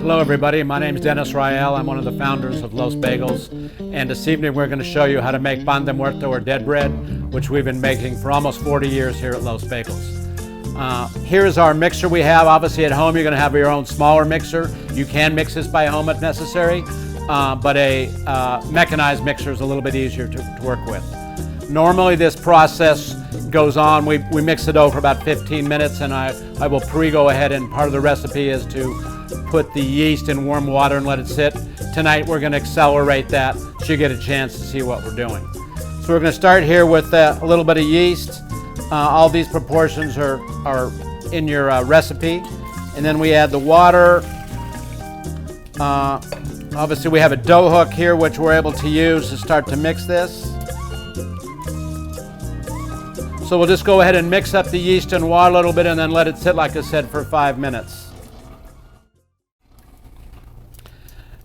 Hello everybody, my name is Dennis Rael. I'm one of the founders of Los Bagels, and this evening we're going to show you how to make pan de muerto or dead bread, which we've been making for almost 40 years here at Los Bagels. Here's our mixer we have. Obviously at home you're going to have your own smaller mixer. You can mix this by home if necessary, but a mechanized mixer is a little bit easier to work with. Normally this process goes on, we mix the dough for about 15 minutes, and I will go ahead, and part of the recipe is to put the yeast in warm water and let it sit. Tonight we're going to accelerate that so you get a chance to see what we're doing. So we're going to start here with a little bit of yeast. All these proportions are in your recipe. And then we add the water. Obviously we have a dough hook here which we're able to use to start to mix this. So we'll just go ahead and mix up the yeast and water a little bit and then let it sit, like I said, for 5 minutes.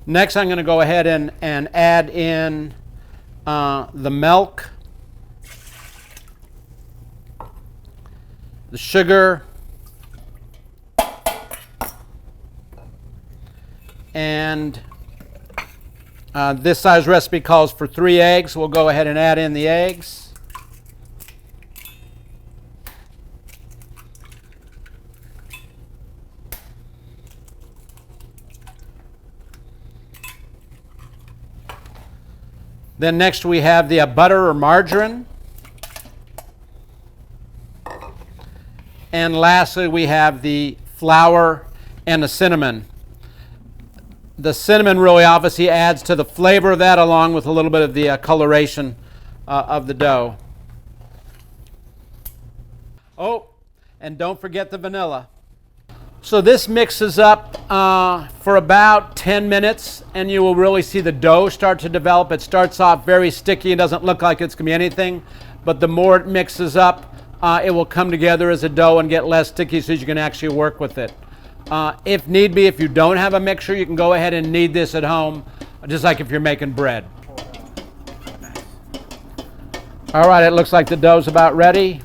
Next I'm going to go ahead and add in the milk, the sugar, and this size recipe calls for 3 eggs. We'll go ahead and add in the eggs. Then next we have the butter or margarine. And lastly we have the flour and the cinnamon. The cinnamon really obviously adds to the flavor of that, along with a little bit of the coloration of the dough. Oh, and don't forget the vanilla. So this mixes up for about 10 minutes, and you will really see the dough start to develop. It starts off very sticky and doesn't look like it's going to be anything, but the more it mixes up, it will come together as a dough and get less sticky so you can actually work with it. If need be, if you don't have a mixer, you can go ahead and knead this at home, just like if you're making bread. All right, it looks like the dough's about ready.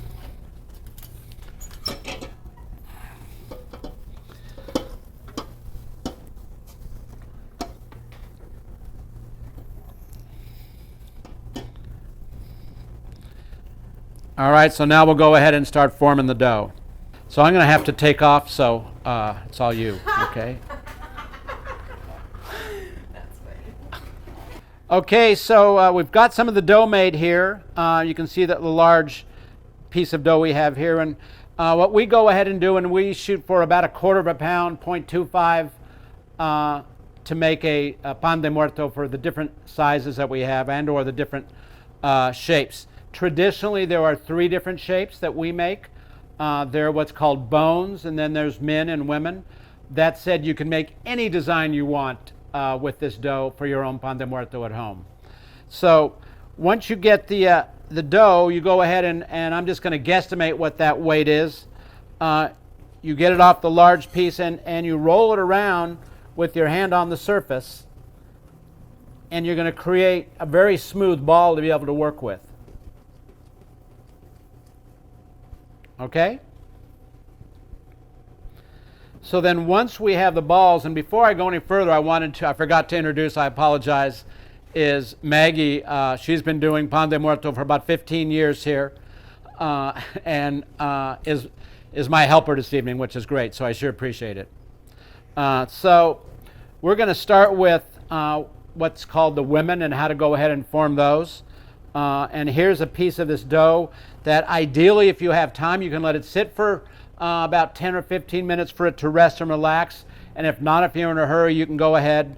All right, so now we'll go ahead and start forming the dough. So I'm going to have to take off, so it's all you, okay? That's funny. Okay, so we've got some of the dough made here. You can see that the large piece of dough we have here. And what we go ahead and do, and we shoot for about 1/4 pound, 0.25, to make a pan de muerto for the different sizes that we have and or the different shapes. Traditionally, there are 3 different shapes that we make. There are what's called bones, and then there's men and women. That said, you can make any design you want with this dough for your own pan de muerto at home. So once you get the dough, you go ahead and I'm just going to guesstimate what that weight is. You get it off the large piece and you roll it around with your hand on the surface, and you're going to create a very smooth ball to be able to work with. Okay? So then once we have the balls, and before I go any further, I forgot to introduce, I apologize, is Maggie. She's been doing pan de muerto for about 15 years here, and is my helper this evening, which is great, so I sure appreciate it. So we're going to start with what's called the women and how to go ahead and form those. And here's a piece of this dough that ideally, if you have time, you can let it sit for about 10 or 15 minutes for it to rest and relax. And if not, if you're in a hurry, you can go ahead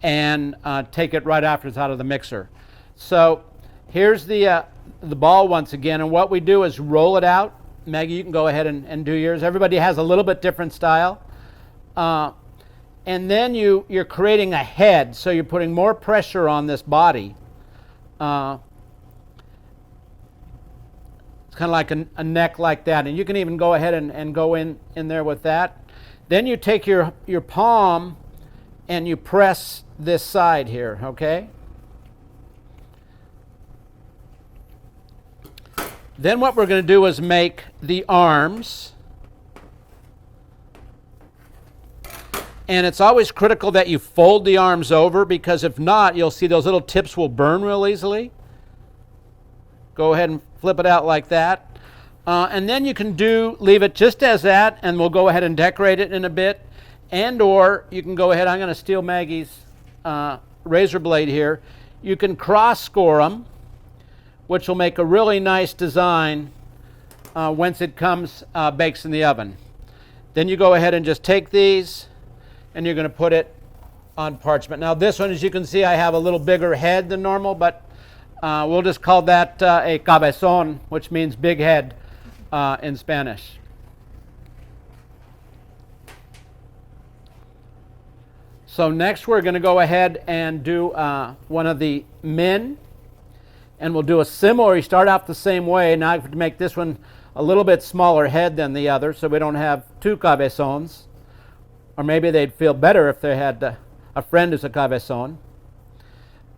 and take it right after it's out of the mixer. So here's the ball once again. And what we do is roll it out. Maggie, you can go ahead and do yours. Everybody has a little bit different style. And then you're creating a head. So you're putting more pressure on this body. It's kind of like a neck like that, and you can even go ahead and go in there with that. Then you take your palm and you press this side here, okay? Then what we're going to do is make the arms. And it's always critical that you fold the arms over, because if not, you'll see those little tips will burn real easily. Go ahead and flip it out like that. And then you can leave it just as that, and we'll go ahead and decorate it in a bit. And or you can go ahead, I'm going to steal Maggie's razor blade here. You can cross score them, which will make a really nice design once it comes bakes in the oven. Then you go ahead and just take these, and you're going to put it on parchment. Now this one, as you can see, I have a little bigger head than normal, but we'll just call that a cabezón, which means big head in Spanish. So next we're going to go ahead and do one of the men, and we'll do a similar, you start off the same way. Now I have to make this one a little bit smaller head than the other, so we don't have two cabezons. Or maybe they'd feel better if they had a friend who's a cabezón.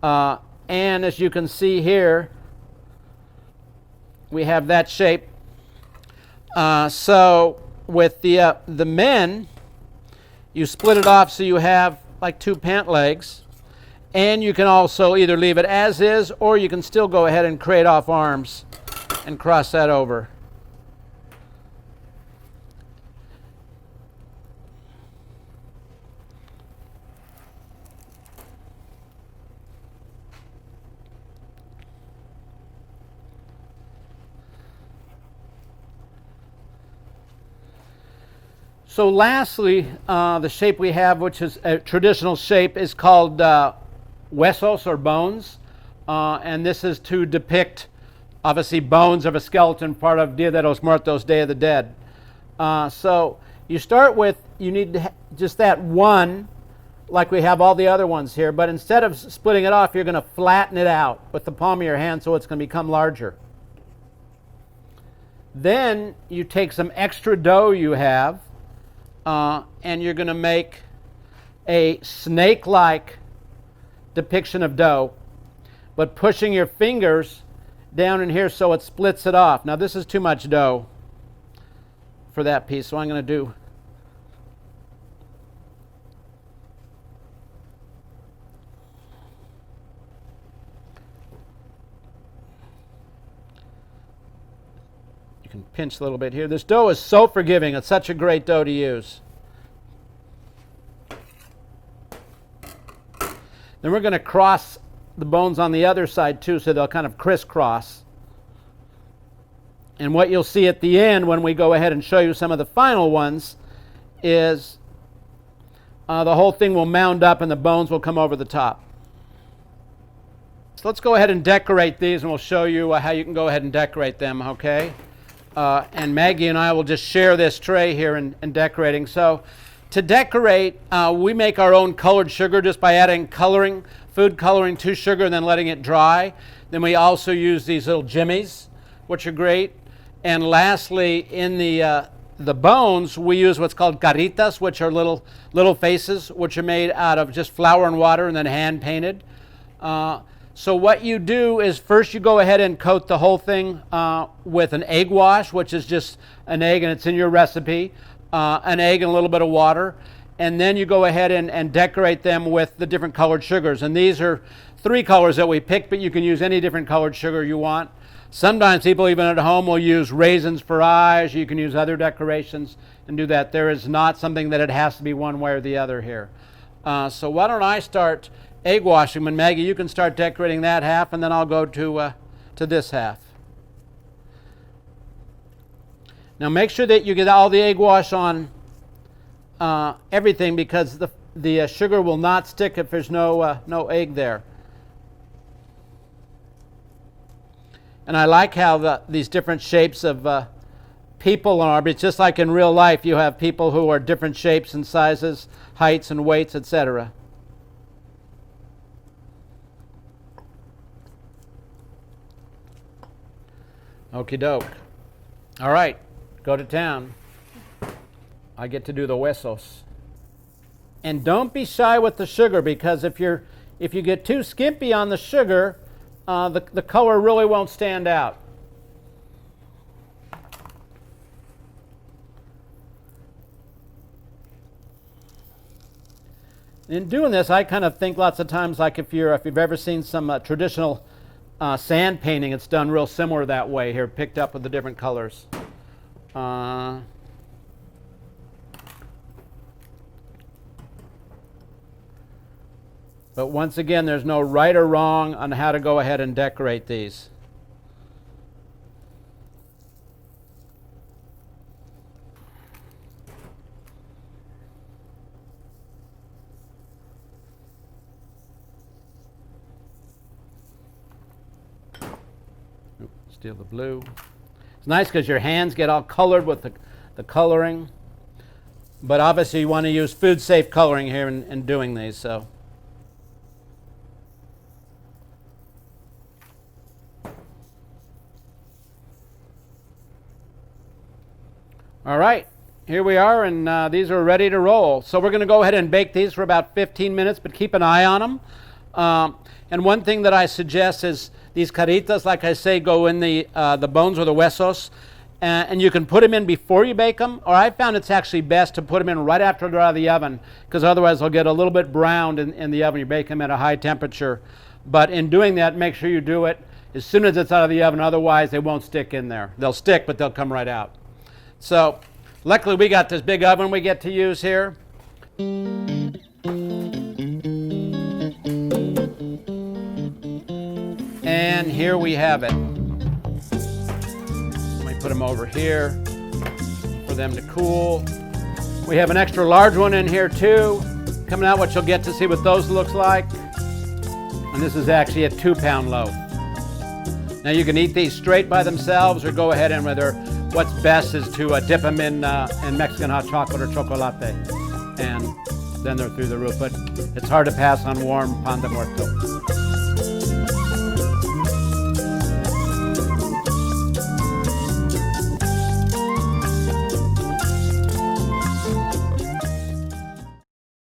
And as you can see here, we have that shape. So with the men, you split it off so you have like two pant legs. And you can also either leave it as is, or you can still go ahead and create off arms and cross that over. So lastly, the shape we have, which is a traditional shape, is called huesos, or bones. And this is to depict, obviously, bones of a skeleton, part of Dia de los Muertos, Day of the Dead. So you start with, you need just that one, like we have all the other ones here, but instead of splitting it off, you're going to flatten it out with the palm of your hand so it's going to become larger. Then you take some extra dough you have, and you're going to make a snake-like depiction of dough, but pushing your fingers down in here so it splits it off. Now this is too much dough for that piece, so I'm going to do you can pinch a little bit here. This dough is so forgiving. It's such a great dough to use. Then we're going to cross the bones on the other side too, so they'll kind of crisscross. And what you'll see at the end when we go ahead and show you some of the final ones is the whole thing will mound up and the bones will come over the top. So let's go ahead and decorate these, and we'll show you how you can go ahead and decorate them, okay? And Maggie and I will just share this tray here in decorating. So to decorate, we make our own colored sugar just by adding food coloring to sugar and then letting it dry. Then we also use these little jimmies, which are great. And lastly, in the bones, we use what's called caritas, which are little faces, which are made out of just flour and water and then hand painted. So what you do is first you go ahead and coat the whole thing with an egg wash, which is just an egg, and it's in your recipe, an egg and a little bit of water. And then you go ahead and decorate them with the different colored sugars. And these are 3 colors that we picked, but you can use any different colored sugar you want. Sometimes people even at home will use raisins for eyes. You can use other decorations and do that. There is not something that it has to be one way or the other here. So why don't I start egg washing, and Maggie, you can start decorating that half, and then I'll go to this half. Now make sure that you get all the egg wash on everything, because the sugar will not stick if there's no egg there. And I like how these different shapes of people are, but it's just like in real life, you have people who are different shapes and sizes, heights and weights, etc. Okie doke. All right, go to town. I get to do the huesos. And don't be shy with the sugar, because if you get too skimpy on the sugar, the color really won't stand out. In doing this, I kind of think lots of times like if you've ever seen some traditional sand painting, it's done real similar that way here, picked up with the different colors. But once again, there's no right or wrong on how to go ahead and decorate these. Steal the blue. It's nice because your hands get all colored with the coloring. But obviously you want to use food safe coloring here in doing these. So. All right, here we are, and these are ready to roll. So we're going to go ahead and bake these for about 15 minutes, but keep an eye on them. And one thing that I suggest is these caritas, like I say, go in the bones or the huesos, and you can put them in before you bake them, or I found it's actually best to put them in right after they're out of the oven, because otherwise they'll get a little bit browned in the oven. You bake them at a high temperature. But in doing that, make sure you do it as soon as it's out of the oven, otherwise they won't stick in there. They'll stick, but they'll come right out. So luckily we got this big oven we get to use here. And here we have it. Let me put them over here for them to cool. We have an extra large one in here too, coming out, which you'll get to see what those looks like. And this is actually a 2-pound loaf. Now you can eat these straight by themselves, or go ahead and what's best is to dip them in Mexican hot chocolate or chocolate, and then they're through the roof. But it's hard to pass on warm pan de muerto.